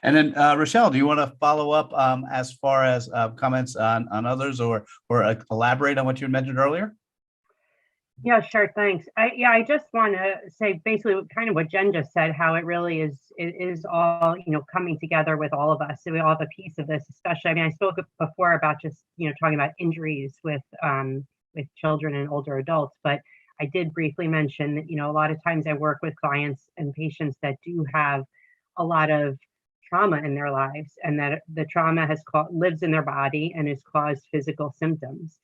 And then Rachele, do you want to follow up as far as comments on others or elaborate on what you mentioned earlier? Yeah, sure. Thanks. I just want to say basically kind of what Jen just said, how it really is all, coming together with all of us. So we all have a piece of this, especially, I mean, I spoke before about just, talking about injuries with children and older adults, but I did briefly mention that, a lot of times I work with clients and patients that do have a lot of trauma in their lives, and that the trauma lives in their body and has caused physical symptoms.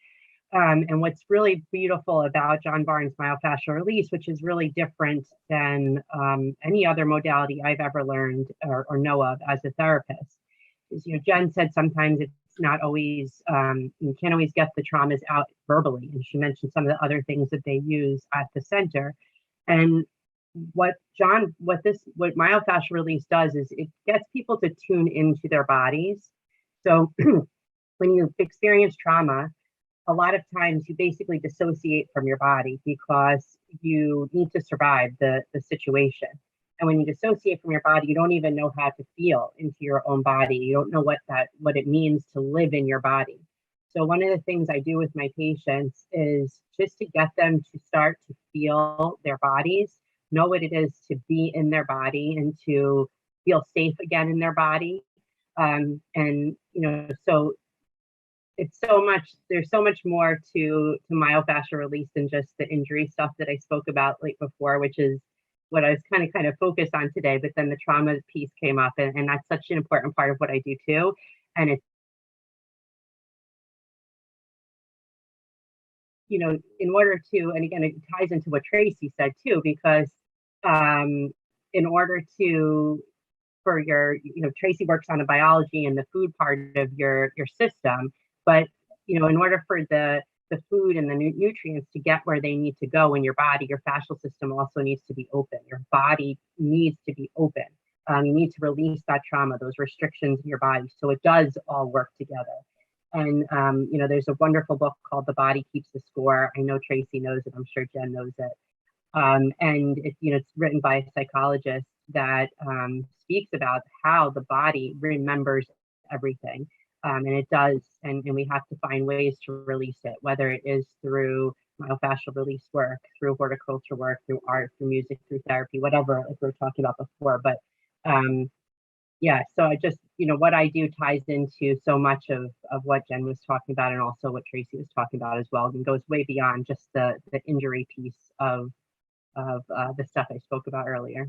And what's really beautiful about John Barnes myofascial release, which is really different than any other modality I've ever learned or know of as a therapist, is, Jen said sometimes it's not always, you can't always get the traumas out verbally. And she mentioned some of the other things that they use at the center. And what myofascial release does is it gets people to tune into their bodies. So when you experience trauma, a lot of times you basically dissociate from your body because you need to survive the situation. And when you dissociate from your body, you don't even know how to feel into your own body. You don't know what it means to live in your body. So one of the things I do with my patients is just to get them to start to feel their bodies, know what it is to be in their body and to feel safe again in their body. So there's so much more to myofascial release than just the injury stuff that I spoke about like before, which is what I was kind of focused on today. But then the trauma piece came up, and that's such an important part of what I do too. And it's, in order to, and again, it ties into what Tracy said too, because in order for your, Tracy works on the biology and the food part of your system, but in order for the food and the nutrients to get where they need to go in your body, your fascial system also needs to be open. Your body needs to be open. You need to release that trauma, those restrictions in your body. So it does all work together. And there's a wonderful book called The Body Keeps the Score. I know Tracy knows it. I'm sure Jen knows it. And it's written by a psychologist that speaks about how the body remembers everything. And it does, and we have to find ways to release it, whether it is through myofascial release work, through horticulture work, through art, through music, through therapy, whatever, like we were talking about before. But so I just, what I do ties into so much of what Jen was talking about, and also what Tracy was talking about as well, and goes way beyond just the injury piece of the stuff I spoke about earlier.